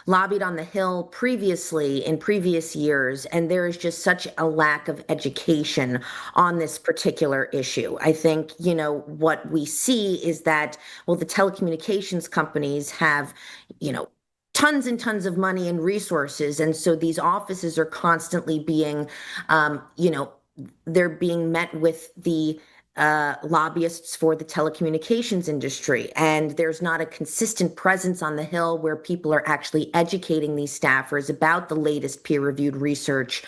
lobbied on the Hill previously in previous years, and there is just such a lack of education on this particular issue. I think, what we see is that, well, the telecommunications companies have, tons and tons of money and resources. And so these offices are constantly being, they're being met with the lobbyists for the telecommunications industry. And there's not a consistent presence on the Hill where people are actually educating these staffers about the latest peer-reviewed research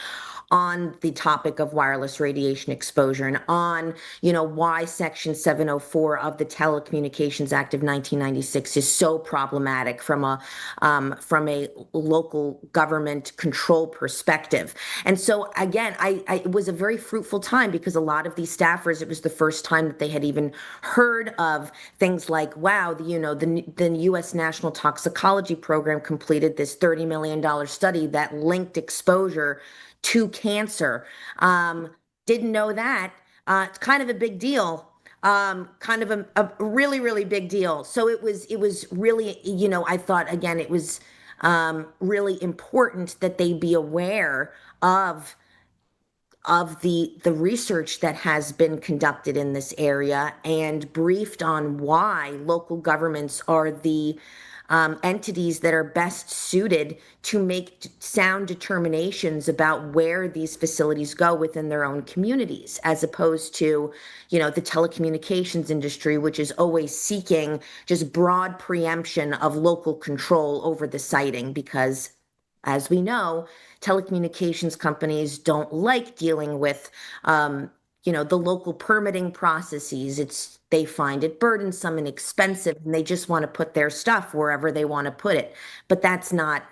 on the topic of wireless radiation exposure and on, why Section 704 of the Telecommunications Act of 1996 is so problematic from a local government control perspective. And so again, it was a very fruitful time because a lot of these staffers, it was the first time that they had even heard of things like, wow, the U.S. National Toxicology Program completed this $30 million study that linked exposure to cancer. Didn't know that. It's kind of a big deal. kind of a really, really big deal. So it was really, I thought again, it was really important that they be aware of the research that has been conducted in this area and briefed on why local governments are the entities that are best suited to make sound determinations about where these facilities go within their own communities, as opposed to, the telecommunications industry, which is always seeking just broad preemption of local control over the siting, because as we know, telecommunications companies don't like dealing with, the local permitting processes. They find it burdensome and expensive, and they just want to put their stuff wherever they want to put it. But that's not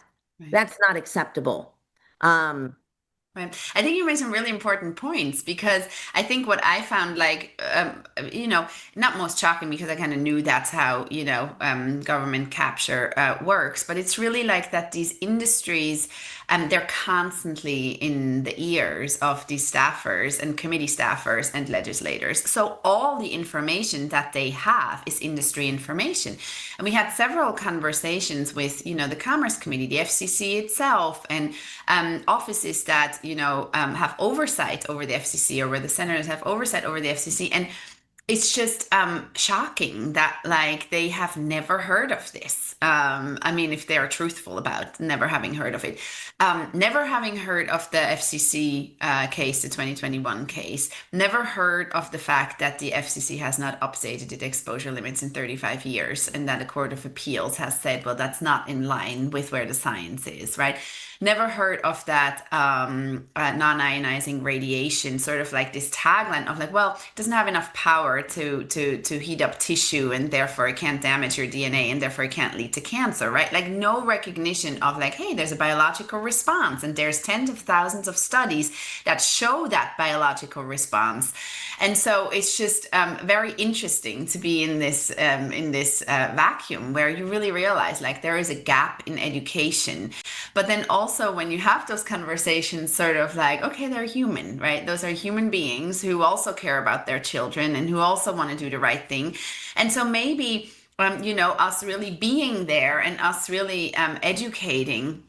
acceptable. Right. I think you made some really important points, because I think what I found, like, not most shocking, because I kind of knew that's how, government capture works, but it's really like that these industries, they're constantly in the ears of these staffers and committee staffers and legislators. So all the information that they have is industry information. And we had several conversations with, the Commerce Committee, the FCC itself, and offices that, have oversight over the FCC, or where the senators have oversight over the FCC. And it's just shocking that, like, they have never heard of this. I mean, if they are truthful about never having heard of it, never having heard of the FCC case, the 2021 case, never heard of the fact that the FCC has not updated its exposure limits in 35 years, and that the Court of Appeals has said, well, that's not in line with where the science is, right? Never heard of that non-ionizing radiation, sort of like this tagline of like, well, it doesn't have enough power to heat up tissue, and therefore it can't damage your DNA, and therefore it can't lead to cancer, right? Like, no recognition of like, hey, there's a biological response, and there's tens of thousands of studies that show that biological response. And so it's just very interesting to be in this vacuum where you really realize, like, there is a gap in education. But then also, when you have those conversations, sort of like, okay, they're human, right? Those are human beings who also care about their children and who also want to do the right thing. And so maybe, us really being there and us really educating,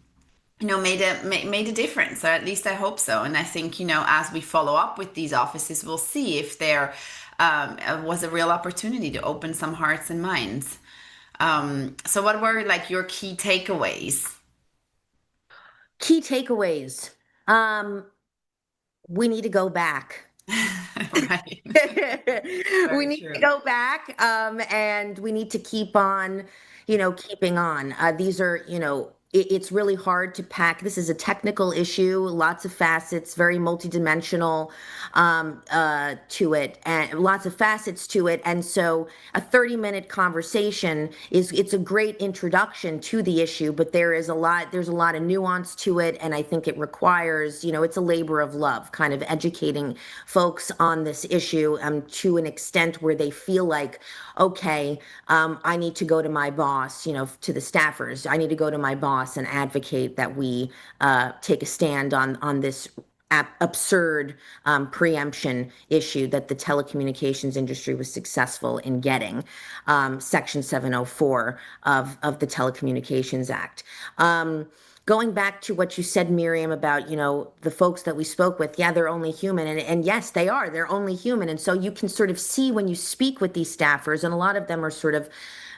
made a difference, or at least I hope so. And I think, as we follow up with these offices, we'll see if there was a real opportunity to open some hearts and minds. So what were, like, your key takeaways? Key takeaways. We need to go back. Right. We need to go back, and we need to keep on, keeping on. These are, it's really hard to pack. This is a technical issue, lots of facets, very multidimensional to it, and lots of facets to it. And so a 30-minute conversation it's a great introduction to the issue, but there's a lot of nuance to it. And I think it requires, it's a labor of love, kind of educating folks on this issue to an extent where they feel like, okay, I need to go to my boss, to the staffers, I need to go to my boss and advocate that we take a stand on this absurd preemption issue that the telecommunications industry was successful in getting, Section 704 of the Telecommunications Act. Going back to what you said, Miriam, about, the folks that we spoke with, yeah, they're only human. And yes, they're only human. And so you can sort of see when you speak with these staffers, and a lot of them are sort of,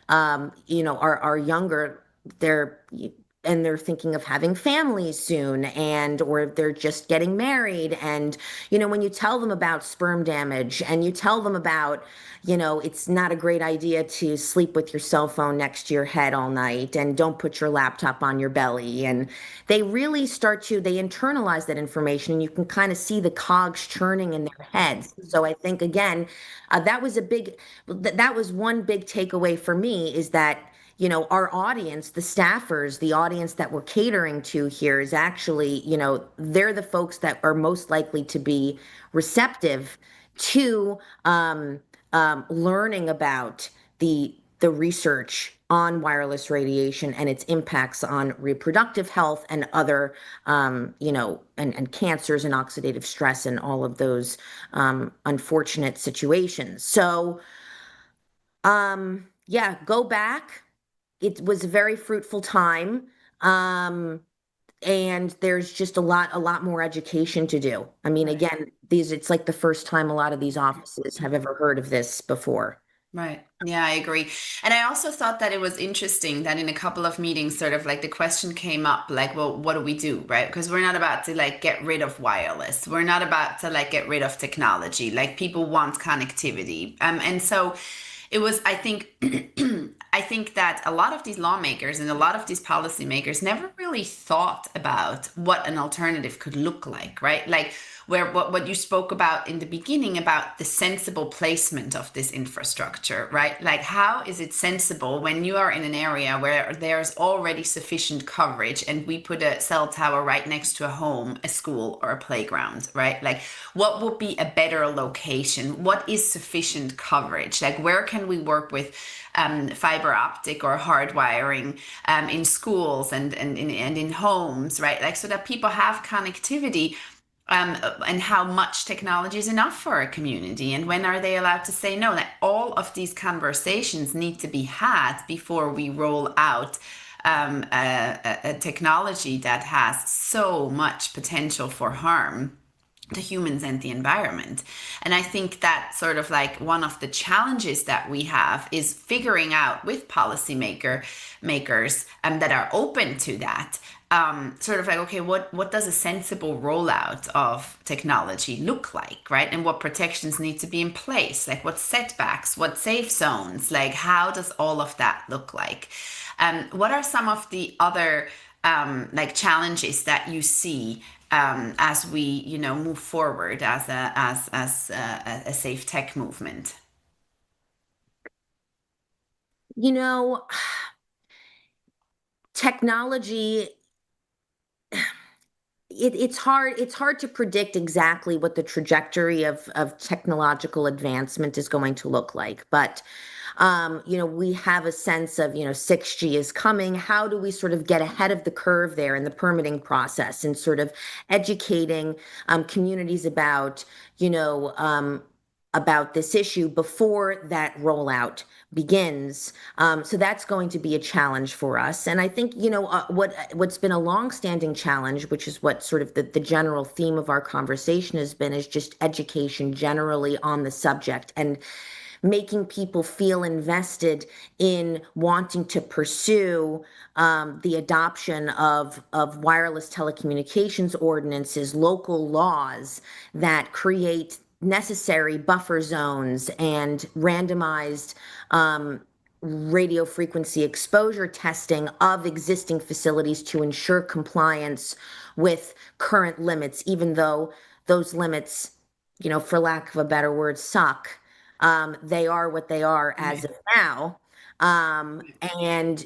are younger, they're thinking of having families soon, or they're just getting married. And, when you tell them about sperm damage, and you tell them about, it's not a great idea to sleep with your cell phone next to your head all night, and don't put your laptop on your belly. And they really they internalize that information, and you can kind of see the cogs churning in their heads. So I think, again, that was one big takeaway for me, is that, our audience, the staffers, the audience that we're catering to here is actually, they're the folks that are most likely to be receptive to learning about the the research on wireless radiation and its impacts on reproductive health and other, and cancers and oxidative stress and all of those unfortunate situations. So, yeah, go back. It was a very fruitful time. And there's just a lot more education to do. I mean, Right. again, it's like the first time a lot of these offices have ever heard of this before. Right. Yeah, I agree. And I also thought that it was interesting that in a couple of meetings, sort of like the question came up, like, well, what do we do, right? Because we're not about to like get rid of wireless. We're not about to like get rid of technology. Like people want connectivity. And so it was, I think, I think that a lot of these lawmakers and a lot of these policymakers never really thought about what an alternative could look like, right? Like where what you spoke about in the beginning about the sensible placement of this infrastructure, right? Like how is it sensible when you are in an area where there's already sufficient coverage and we put a cell tower right next to a home, a school, or a playground, right? Like what would be a better location? What is sufficient coverage? Like where can we work with fiber optic or hardwiring in schools and in homes, right? Like so that people have connectivity. And how much technology is enough for a community, and when are they allowed to say no? Like all of these conversations need to be had before we roll out a technology that has so much potential for harm to humans and the environment. And I think that sort of like one of the challenges that we have is figuring out with makers that are open to that. Sort of like, okay, what does a sensible rollout of technology look like, right? And what protections need to be in place? Like what setbacks, what safe zones, like how does all of that look like? What are some of the other like challenges that you see as we, move forward as a safe tech movement? Technology, it's hard to predict exactly what the trajectory of technological advancement is going to look like. But we have a sense of, 6G is coming. How do we sort of get ahead of the curve there in the permitting process and sort of educating communities about, about this issue before that rollout begins. So that's going to be a challenge for us. And I think, what's been a longstanding challenge, which is what sort of the general theme of our conversation has been, is just education generally on the subject and making people feel invested in wanting to pursue the adoption of wireless telecommunications ordinances, local laws that create necessary buffer zones and randomized radio frequency exposure testing of existing facilities to ensure compliance with current limits, even though those limits, for lack of a better word, suck. They are what they are as of now. And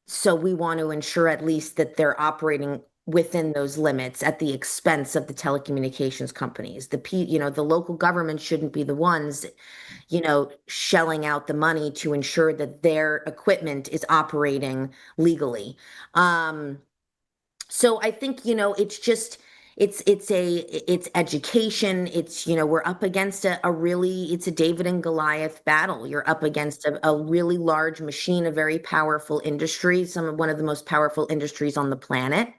so we want to ensure at least that they're operating within those limits at the expense of the telecommunications companies. The local government shouldn't be the ones, shelling out the money to ensure that their equipment is operating legally. So I think, it's just, it's education. It's, we're up against it's a David and Goliath battle. You're up against a really large machine, a very powerful industry, one of the most powerful industries on the planet.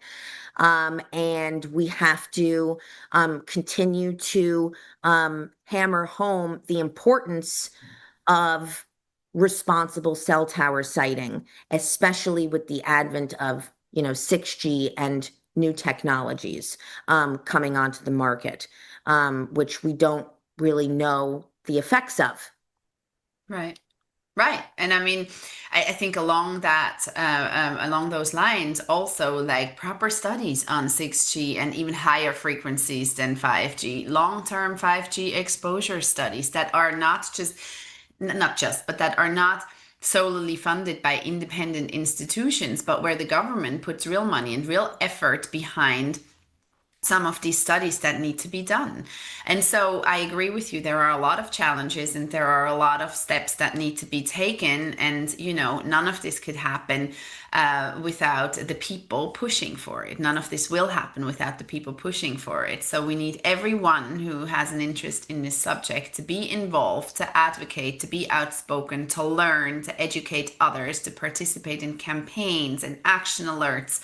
And we have to continue to hammer home the importance of responsible cell tower siting, especially with the advent of 6G and new technologies coming onto the market, which we don't really know the effects of. Right. Right. And I mean, I think along those lines, also like proper studies on 6G and even higher frequencies than 5G, long-term 5G exposure studies that are but that are not solely funded by independent institutions, but where the government puts real money and real effort behind some of these studies that need to be done. And so I agree with you. There are a lot of challenges and there are a lot of steps that need to be taken. And, you know, none of this could happen without the people pushing for it. None of this will happen without the people pushing for it. So we need everyone who has an interest in this subject to be involved, to advocate, to be outspoken, to learn, to educate others, to participate in campaigns and action alerts,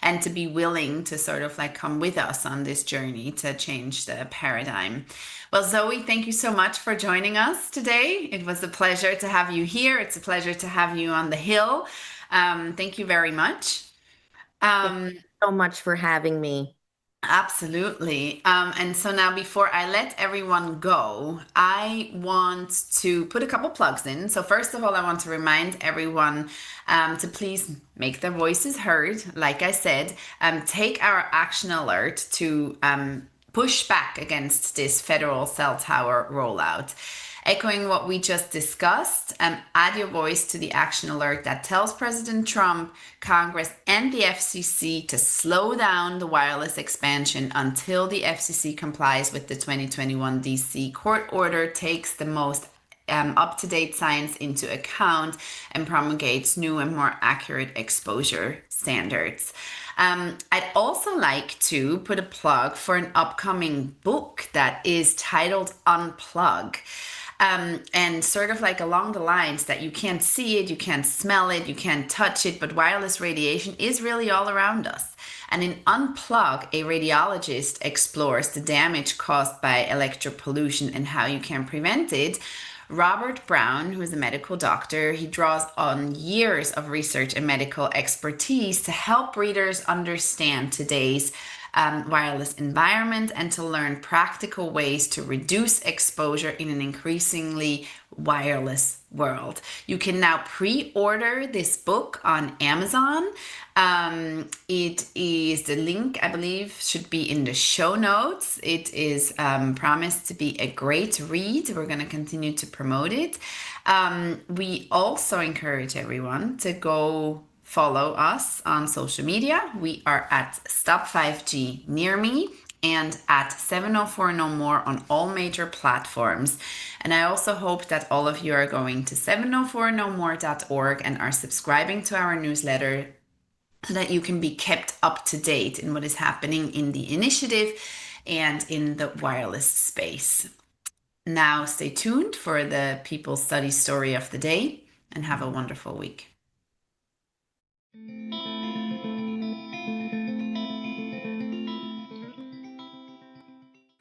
and to be willing to sort of like come with us on this journey to change the paradigm. Well, Zoe, thank you so much for joining us today. It was a pleasure to have you here. It's a pleasure to have you on the Hill. Thank you very much. Thank you so much for having me. Absolutely. And so now before I let everyone go, I want to put a couple plugs in. So first of all, I want to remind everyone to please make their voices heard. Like I said, take our action alert to push back against this federal cell tower rollout. Echoing what we just discussed, add your voice to the action alert that tells President Trump, Congress, and the FCC to slow down the wireless expansion until the FCC complies with the 2021 DC court order, takes the most up-to-date science into account, and promulgates new and more accurate exposure standards. I'd also like to put a plug for an upcoming book that is titled Unplug. And sort of like along the lines that you can't see it, you can't smell it, you can't touch it, but wireless radiation is really all around us. And in Unplug, a radiologist explores the damage caused by electropollution and how you can prevent it. Robert Brown, who is a medical doctor, he draws on years of research and medical expertise to help readers understand today's wireless environment and to learn practical ways to reduce exposure in an increasingly wireless world. You can now pre-order this book on Amazon. It is, the link, I believe, should be in the show notes. It is promised to be a great read. We're going to continue to promote it. We also encourage everyone to go follow us on social media. We are at Stop 5G Near Me and at 704 No More on all major platforms. And I also hope that all of you are going to 704nomore.org and are subscribing to our newsletter so that you can be kept up to date in what is happening in the initiative and in the wireless space. Now stay tuned for the People Study Story of the Day and have a wonderful week.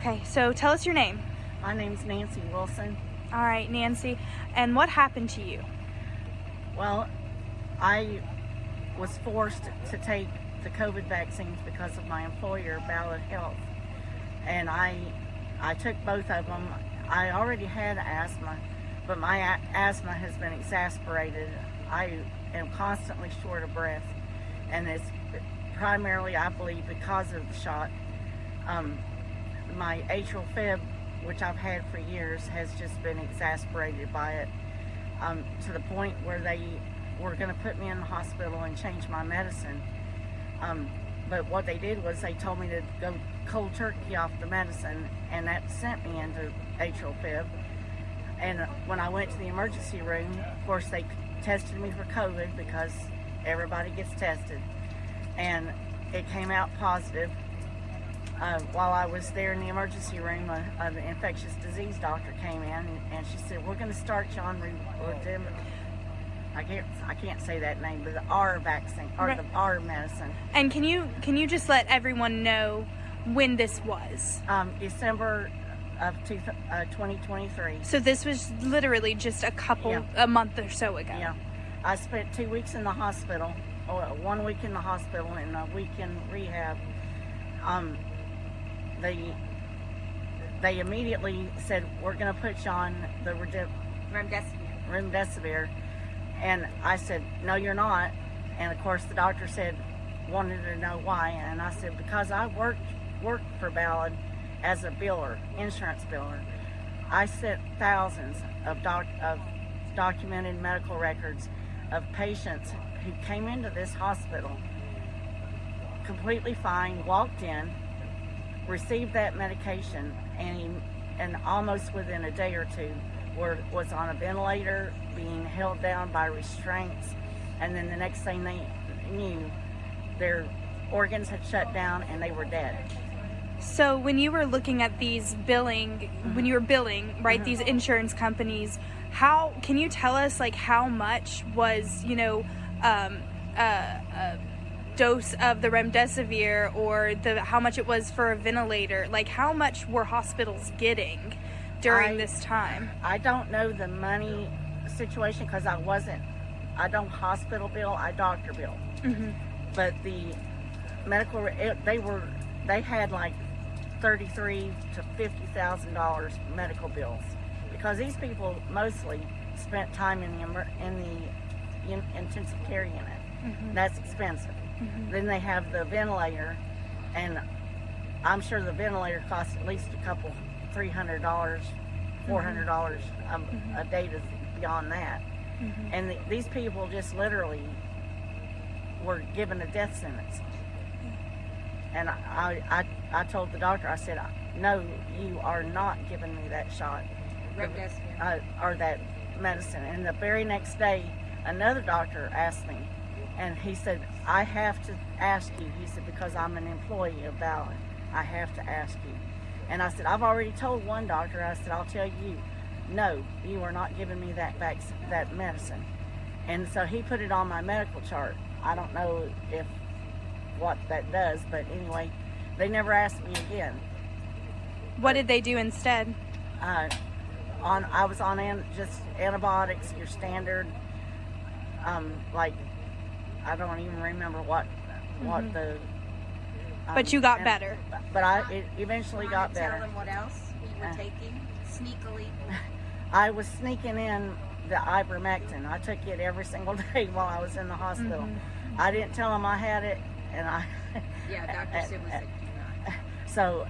Okay, so tell us your name. My name's Nancy Wilson. All right, Nancy. And what happened to you? Well, I was forced to take the COVID vaccines because of my employer, Ballot Health. And I took both of them. I already had asthma, but my asthma has been exacerbated. I am constantly short of breath. And it's primarily, I believe, because of the shot. My atrial fib, which I've had for years, has just been exacerbated by it, to the point where they were going to put me in the hospital and change my medicine. But what they did was they told me to go cold turkey off the medicine, and that sent me into atrial fib. And when I went to the emergency room, of course, they tested me for COVID because everybody gets tested. And it came out positive. While I was there in the emergency room, an infectious disease doctor came in and she said, "We're going to start you on I can't say that name, but the R vaccine or the R medicine." And can you just let everyone know when this was? December of 2023. So this was literally just a month or so ago. Yeah, I spent 2 weeks in the hospital, or 1 week in the hospital and a week in rehab. They immediately said, "We're going to put you on the remdesivir." And I said, "No, you're not." And of course the doctor wanted to know why. And I said, "Because I worked for Ballard as a biller, insurance biller. I sent thousands of documented medical records of patients who came into this hospital completely fine, walked in, received that medication, and almost within a day or two was on a ventilator, being held down by restraints, and then the next thing they knew, their organs had shut down and they were dead. So when you were looking at these billing, when you were billing, right, these insurance companies, how can you tell us like how much was, you know, a dose of the remdesivir, or how much it was for a ventilator? Like, how much were hospitals getting during this time? I don't know the money situation because I don't hospital bill, I doctor bill. But the medical, they had like $33,000 to $50,000 medical bills, because these people mostly spent time in the intensive care unit. That's expensive. Then they have the ventilator, and I'm sure the ventilator costs at least a couple $300, $400 a day to beyond that. And these people just literally were given a death sentence. And I told the doctor, I said, no, you are not giving me that shot or that medicine. And the very next day, another doctor asked me, and he said, I have to ask you. He said, because I'm an employee of Ballot, I have to ask you. And I said, I've already told one doctor, I said, I'll tell you, no, you are not giving me that medicine. And so he put it on my medical chart. I don't know what that does, but anyway, they never asked me again. What did they do instead? I was on just antibiotics, your standard, like, I don't even remember what the. But you got better. But it eventually got better. Tell them what else you were taking sneakily. I was sneaking in the ivermectin. I took it every single day while I was in the hospital. I didn't tell them I had it, and I. Yeah, Dr. Sid was like, so,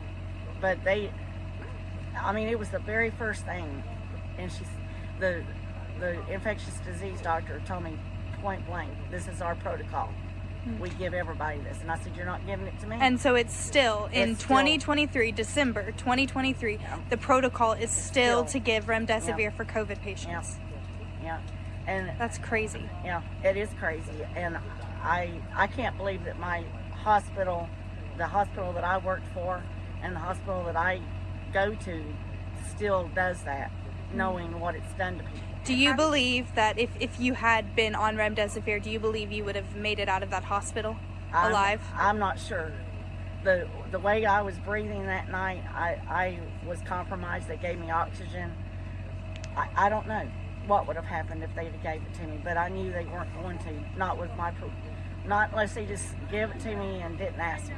but it was the very first thing, and the infectious disease doctor told me point blank, this is our protocol. We give everybody this. And I said, you're not giving it to me? And so it's still, in 2023, December 2023, the protocol is still to give remdesivir for COVID patients. Yeah. And that's crazy. Yeah, it is crazy. And I can't believe that my hospital, the hospital that I worked for, and the hospital that I go to still does that, knowing what it's done to people. Do you believe that if you had been on remdesivir, do you believe you would have made it out of that hospital alive? I'm not sure. The way I was breathing that night, I was compromised. They gave me oxygen. I don't know what would have happened if they'd have gave it to me, but I knew they weren't going to. Not unless they just gave it to me and didn't ask me.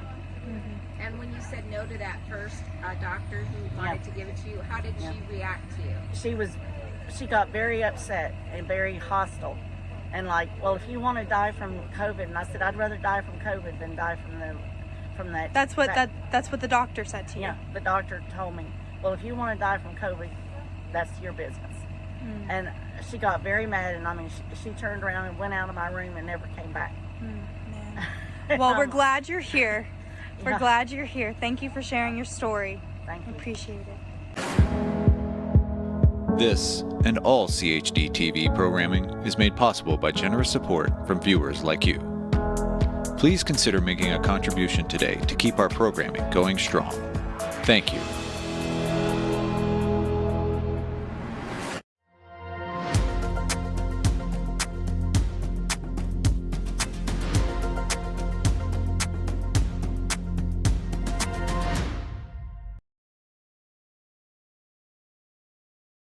And when you said no to that first doctor who wanted to give it to you, how did she react to you? She got very upset and very hostile, and like, well, if you want to die from COVID, and I said, I'd rather die from COVID than die from that. That's what the doctor said to you. Yeah, the doctor told me, well, if you want to die from COVID, that's your business. And she got very mad, and she turned around and went out of my room and never came back. Well, we're glad you're here. We're glad you're here. Thank you for sharing your story. Thank you. Appreciate it. This and all CHD TV programming is made possible by generous support from viewers like you. Please consider making a contribution today to keep our programming going strong. Thank you.